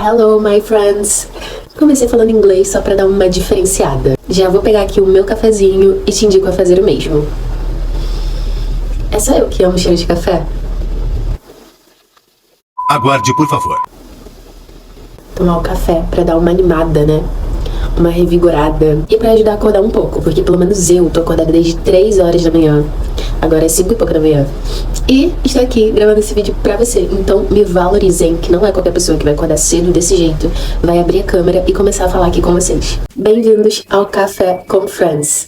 Hello, my friends! Comecei falando inglês só pra dar uma diferenciada. Já vou pegar aqui o meu cafezinho e te indico a fazer o mesmo. É só eu que amo cheiro de café? Aguarde, por favor. Tomar o café pra dar uma animada, né? Uma revigorada. E pra ajudar a acordar um pouco, porque pelo menos eu tô acordada desde 3 horas da manhã. Agora é 5 e pouco da manhã. E estou aqui gravando esse vídeo pra você. Então me valorizem, que não é qualquer pessoa que vai acordar cedo desse jeito, vai abrir a câmera e começar a falar aqui com vocês. Bem-vindos ao Café com Friends.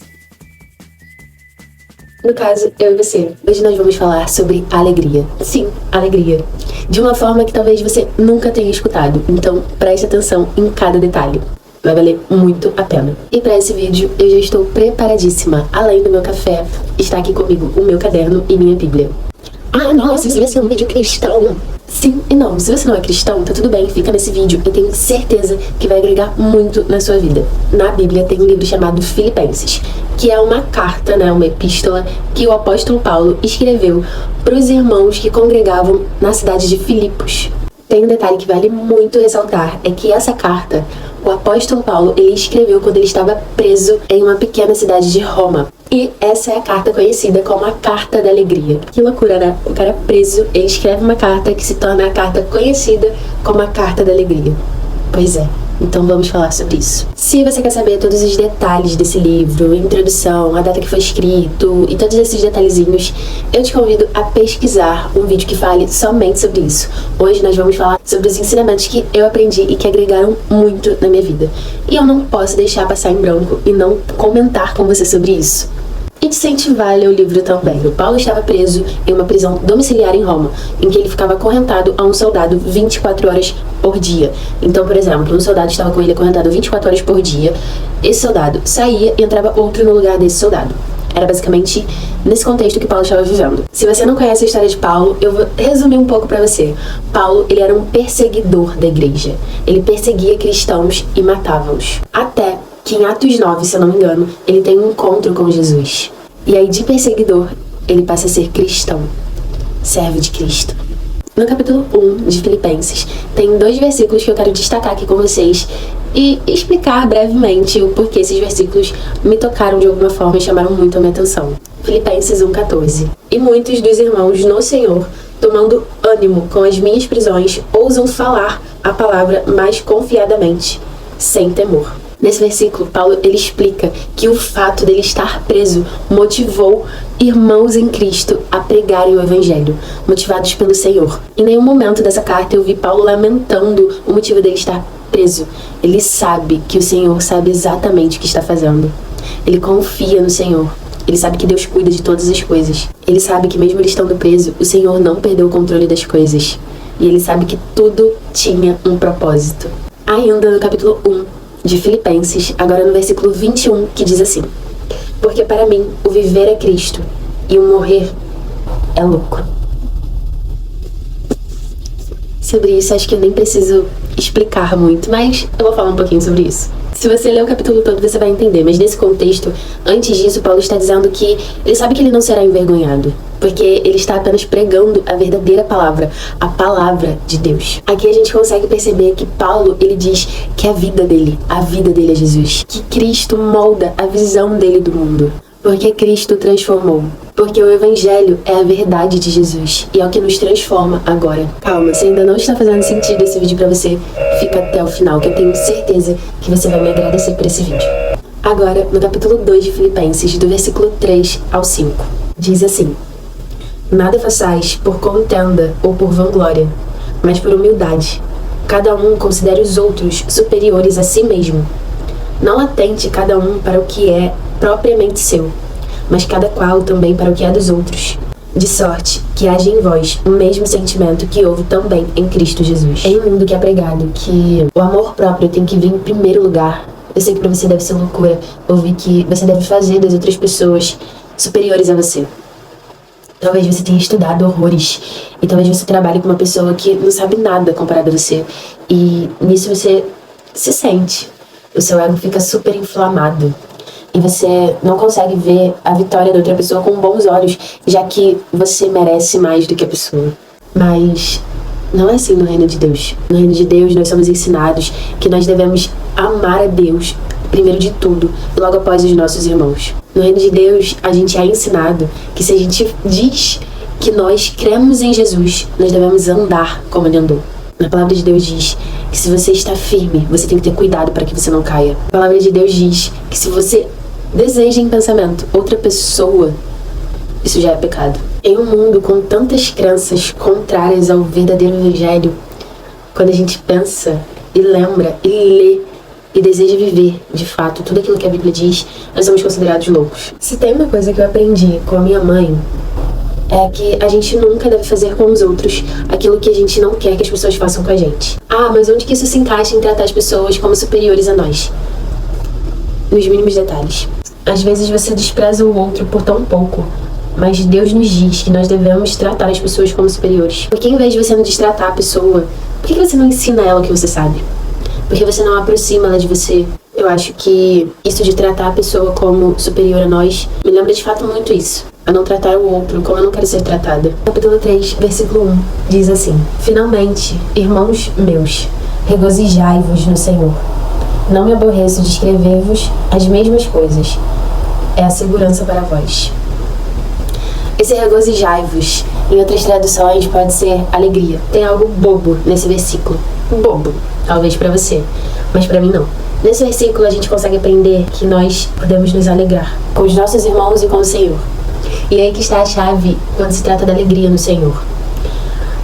No caso, eu e você. Hoje nós vamos falar sobre alegria. Sim, alegria. De uma forma que talvez você nunca tenha escutado. Então preste atenção em cada detalhe. Vai valer muito a pena. E para esse vídeo eu já estou preparadíssima. Além do meu café, está aqui comigo o meu caderno e minha Bíblia. Ah, nossa, isso vai ser um vídeo cristão. Sim e não. Se você não é cristão, tá tudo bem, fica nesse vídeo. Eu tenho certeza que vai agregar muito na sua vida. Na Bíblia tem um livro chamado Filipenses, que é uma carta, né, uma epístola que o apóstolo Paulo escreveu para os irmãos que congregavam na cidade de Filipos. Tem um detalhe que vale muito ressaltar, é que essa carta, o apóstolo Paulo, ele escreveu quando ele estava preso em uma pequena cidade de Roma. E essa é a carta conhecida como a Carta da Alegria. Que loucura, né? O cara preso, ele escreve uma carta que se torna a carta conhecida como a Carta da Alegria. Pois é. Então vamos falar sobre isso. Se você quer saber todos os detalhes desse livro, introdução, a data que foi escrito e todos esses detalhezinhos, eu te convido a pesquisar um vídeo que fale somente sobre isso. Hoje nós vamos falar sobre os ensinamentos que eu aprendi e que agregaram muito na minha vida. E eu não posso deixar passar em branco e não comentar com você sobre isso. E te incentivar a ler o livro também. O Paulo estava preso em uma prisão domiciliar em Roma, em que ele ficava acorrentado a um soldado 24 horas por dia. Então, por exemplo, um soldado estava com ele acorrentado 24 horas por dia, esse soldado saía e entrava outro no lugar desse soldado. Era basicamente nesse contexto que Paulo estava vivendo. Se você não conhece a história de Paulo, eu vou resumir um pouco pra você. Paulo, ele era um perseguidor da igreja. Ele perseguia cristãos e matava-os. Até que em Atos 9, se eu não me engano, ele tem um encontro com Jesus. E aí, de perseguidor, ele passa a ser cristão, servo de Cristo. No capítulo 1 de Filipenses, tem 2 versículos que eu quero destacar aqui com vocês e explicar brevemente o porquê esses versículos me tocaram de alguma forma e chamaram muito a minha atenção. Filipenses 1,14. E muitos dos irmãos no Senhor, tomando ânimo com as minhas prisões, ousam falar a palavra mais confiadamente, sem temor. Nesse versículo, Paulo, ele explica que o fato dele estar preso motivou irmãos em Cristo a pregarem o Evangelho, motivados pelo Senhor. Em nenhum momento dessa carta eu vi Paulo lamentando o motivo dele estar preso. Ele sabe que o Senhor sabe exatamente o que está fazendo. Ele confia no Senhor. Ele sabe que Deus cuida de todas as coisas. Ele sabe que mesmo ele estando preso, o Senhor não perdeu o controle das coisas. E ele sabe que tudo tinha um propósito. Ainda no capítulo 1 de Filipenses, agora no versículo 21, que diz assim: porque para mim o viver é Cristo e o morrer é lucro. Sobre isso acho que eu nem preciso explicar muito, mas eu vou falar um pouquinho sobre isso. Se você ler o capítulo todo, você vai entender, mas nesse contexto, antes disso, Paulo está dizendo que ele sabe que ele não será envergonhado, porque ele está apenas pregando a verdadeira palavra, a palavra de Deus. Aqui a gente consegue perceber que Paulo, ele diz que a vida dele é Jesus, que Cristo molda a visão dele do mundo, porque Cristo transformou. Porque o Evangelho é a verdade de Jesus e é o que nos transforma agora. Calma, se ainda não está fazendo sentido esse vídeo pra você, fica até o final, que eu tenho certeza que você vai me agradecer por esse vídeo. Agora, no capítulo 2 de Filipenses, do versículo 3 ao 5, diz assim: nada façais por contenda ou por vanglória, mas por humildade. Cada um considere os outros superiores a si mesmo. Não atente cada um para o que é propriamente seu, mas cada qual também para o que é dos outros. De sorte que haja em vós o mesmo sentimento que houve também em Cristo Jesus. Em um mundo que é pregado que o amor próprio tem que vir em primeiro lugar, eu sei que pra você deve ser loucura ouvir que você deve fazer das outras pessoas superiores a você. Talvez você tenha estudado horrores e talvez você trabalhe com uma pessoa que não sabe nada comparado a você. E nisso você se sente. O seu ego fica super inflamado. E você não consegue ver a vitória da outra pessoa com bons olhos, já que você merece mais do que a pessoa. Mas Não é assim no reino de Deus. No reino de Deus, nós somos ensinados que nós devemos amar a Deus primeiro de tudo e logo após os nossos irmãos. No reino de Deus, a gente é ensinado que se a gente diz que nós cremos em Jesus, nós devemos andar como ele andou. A palavra de Deus diz que se você está firme, você tem que ter cuidado para que você não caia. A palavra de Deus diz que se você deseja em pensamento outra pessoa, isso já é pecado. Em um mundo com tantas crenças contrárias ao verdadeiro evangelho, quando a gente pensa e lembra e lê e deseja viver, de fato, tudo aquilo que a Bíblia diz, nós somos considerados loucos. Se tem uma coisa que eu aprendi com a minha mãe, é que a gente nunca deve fazer com os outros aquilo que a gente não quer que as pessoas façam com a gente. Ah, mas onde que isso se encaixa em tratar as pessoas como superiores a nós? Nos mínimos detalhes. Às vezes você despreza o outro por tão pouco, mas Deus nos diz que nós devemos tratar as pessoas como superiores. Porque em vez de você não destratar a pessoa, por que você não ensina ela o que você sabe? Porque você não aproxima ela de você. Eu acho que isso de tratar a pessoa como superior a nós me lembra de fato muito isso. A não tratar o outro como eu não quero ser tratada. Capítulo 3, versículo 1, diz assim: Finalmente, irmãos meus, regozijai-vos no Senhor. Não me aborreço de escrever-vos as mesmas coisas. É a segurança para vós. Esse regozijai-vos, em outras traduções, pode ser alegria. Tem algo bobo nesse versículo. Bobo, talvez para você, mas para mim não. Nesse versículo a gente consegue aprender que nós podemos nos alegrar com os nossos irmãos e com o Senhor. E aí que está a chave quando se trata da alegria no Senhor.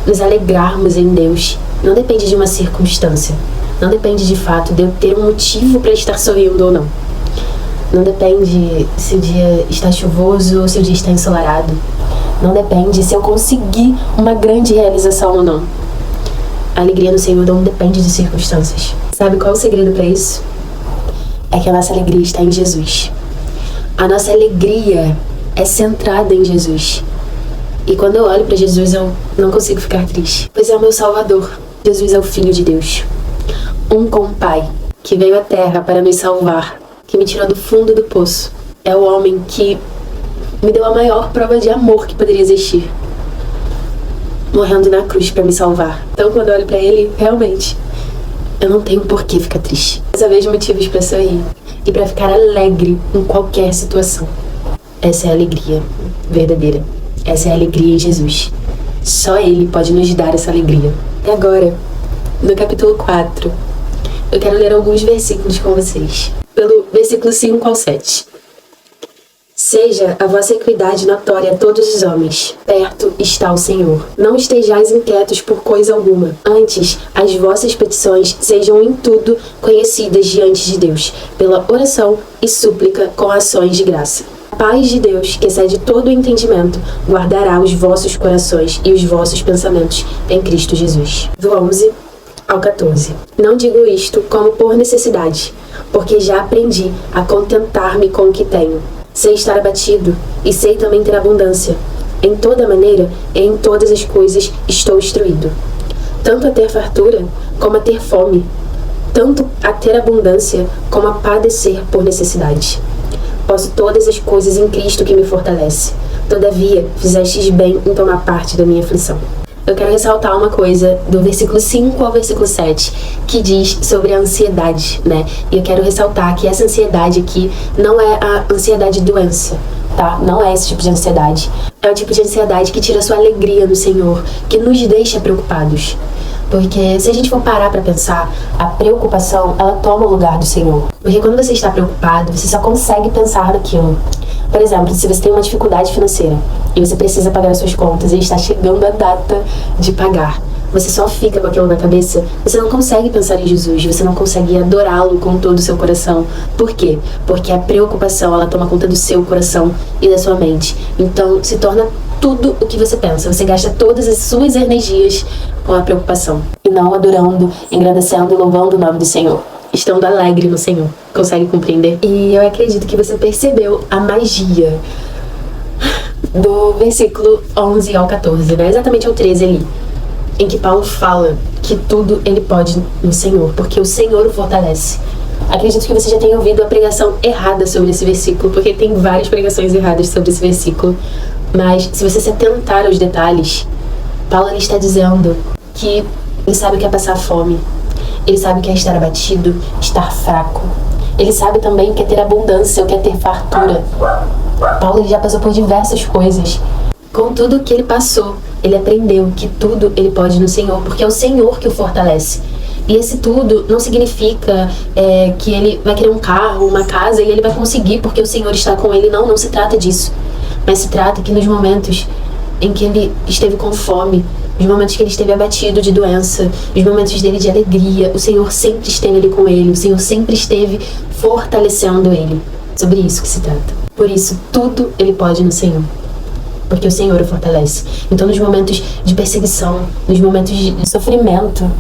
Nos alegrarmos em Deus não depende de uma circunstância. Não depende de fato de eu ter um motivo para estar sorrindo ou não. Não depende se o dia está chuvoso ou se o dia está ensolarado. Não depende se eu conseguir uma grande realização ou não. A alegria no Senhor não depende de circunstâncias. Sabe qual é o segredo para isso? É que a nossa alegria está em Jesus. A nossa alegria é centrada em Jesus. E quando eu olho para Jesus, eu não consigo ficar triste. Pois é o meu Salvador. Jesus é o Filho de Deus. Um com o Pai, que veio à Terra para nos salvar, que me tirou do fundo do poço. É o homem que me deu a maior prova de amor que poderia existir, morrendo na cruz para me salvar. Então, quando eu olho para ele, realmente, eu não tenho por que ficar triste. Mas eu vejo motivos para sorrir e para ficar alegre em qualquer situação. Essa é a alegria verdadeira. Essa é a alegria em Jesus. Só Ele pode nos dar essa alegria. E agora, no capítulo 4, eu quero ler alguns versículos com vocês. Pelo versículo 5 ao 7. Seja a vossa equidade notória a todos os homens. Perto está o Senhor. Não estejais inquietos por coisa alguma. Antes, as vossas petições sejam em tudo conhecidas diante de Deus, pela oração e súplica com ações de graça. A paz de Deus, que excede todo o entendimento, guardará os vossos corações e os vossos pensamentos em Cristo Jesus. Do 11 ao 14. Não digo isto como por necessidade, porque já aprendi a contentar-me com o que tenho. Sei estar abatido e sei também ter abundância. Em toda maneira e em todas as coisas estou instruído. Tanto a ter fartura como a ter fome. Tanto a ter abundância como a padecer por necessidade. Posso todas as coisas em Cristo que me fortalece. Todavia, fizestes bem em tomar parte da minha aflição. Eu quero ressaltar uma coisa do versículo 5 ao versículo 7, que diz sobre a ansiedade, né? E eu quero ressaltar que essa ansiedade aqui não é a ansiedade doença, tá? Não é esse tipo de ansiedade. É o tipo de ansiedade que tira a sua alegria no Senhor, que nos deixa preocupados. Porque se a gente for parar pra pensar, a preocupação, ela toma o lugar do Senhor. Porque quando você está preocupado, você só consegue pensar naquilo. Por exemplo, se você tem uma dificuldade financeira e você precisa pagar as suas contas e está chegando a data de pagar, você só fica com aquilo na cabeça, você não consegue pensar em Jesus, você não consegue adorá-lo com todo o seu coração. Por quê? Porque a preocupação, ela toma conta do seu coração e da sua mente. Então, se torna tudo o que você pensa. Você gasta todas as suas energias com a preocupação e não adorando, engrandecendo e louvando o nome do Senhor. Estando alegre no Senhor. Consegue compreender? E eu acredito que você percebeu a magia do versículo 11 ao 14, né? Exatamente ao 13 ali, em que Paulo fala que tudo ele pode no Senhor, porque o Senhor o fortalece. Acredito que você já tenha ouvido a pregação errada sobre esse versículo, porque tem várias pregações erradas sobre esse versículo. Mas se você se atentar aos detalhes, Paulo ele está dizendo que ele sabe o que é passar fome. Ele sabe o que é estar abatido, estar fraco. Ele sabe também o que é ter abundância, o que é ter fartura. Paulo ele já passou por diversas coisas. Com tudo que ele passou, ele aprendeu que tudo ele pode no Senhor, porque é o Senhor que o fortalece. E esse tudo não significa que ele vai querer um carro, uma casa, e ele vai conseguir porque o Senhor está com ele. Não se trata disso. Mas se trata que nos momentos em que ele esteve com fome, nos momentos que ele esteve abatido de doença, nos momentos dele de alegria, o Senhor sempre esteve ali com ele, o Senhor sempre esteve fortalecendo ele. Sobre isso que se trata. Por isso, tudo ele pode no Senhor, porque o Senhor o fortalece. Então, nos momentos de perseguição, nos momentos de sofrimento,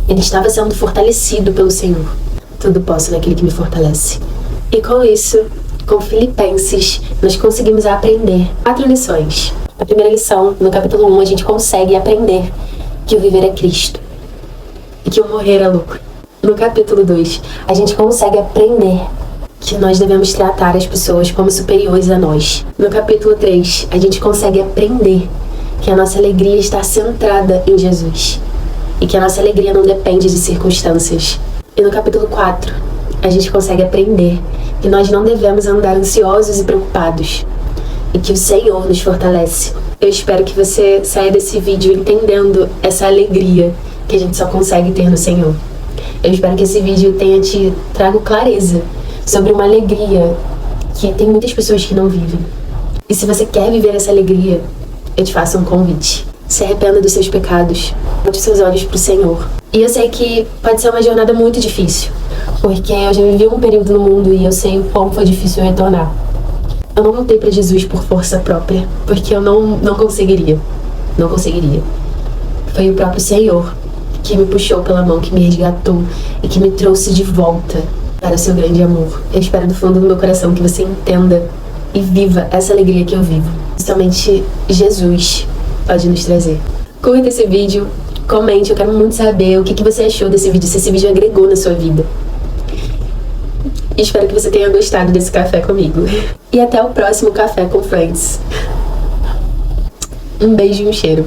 ele estava sendo fortalecido pelo Senhor. Tudo posso naquele que me fortalece. E com isso, com Filipenses, nós conseguimos aprender 4 lições. A primeira lição, no capítulo 1, a gente consegue aprender que o viver é Cristo e que o morrer é lucro. No capítulo 2, a gente consegue aprender que nós devemos tratar as pessoas como superiores a nós. No capítulo 3, a gente consegue aprender que a nossa alegria está centrada em Jesus e que a nossa alegria não depende de circunstâncias. E no capítulo 4, a gente consegue aprender que nós não devemos andar ansiosos e preocupados e que o Senhor nos fortalece. Eu espero que você saia desse vídeo entendendo essa alegria que a gente só consegue ter no Senhor. Eu espero que esse vídeo tenha te trago clareza sobre uma alegria que tem muitas pessoas que não vivem. E se você quer viver essa alegria, eu te faço um convite. Se arrependa dos seus pecados. Volte seus olhos para o Senhor. E eu sei que pode ser uma jornada muito difícil, porque eu já vivi um período no mundo e eu sei o quão foi difícil retornar. Eu não voltei para Jesus por força própria, porque eu não conseguiria. Não conseguiria. Foi o próprio Senhor que me puxou pela mão, que me resgatou e que me trouxe de volta para o seu grande amor. Eu espero do fundo do meu coração que você entenda e viva essa alegria que eu vivo. Somente Jesus pode nos trazer. Curta esse vídeo, comente, eu quero muito saber o que você achou desse vídeo, se esse vídeo agregou na sua vida. E espero que você tenha gostado desse café comigo. E até o próximo Café com Friends. Um beijo e um cheiro.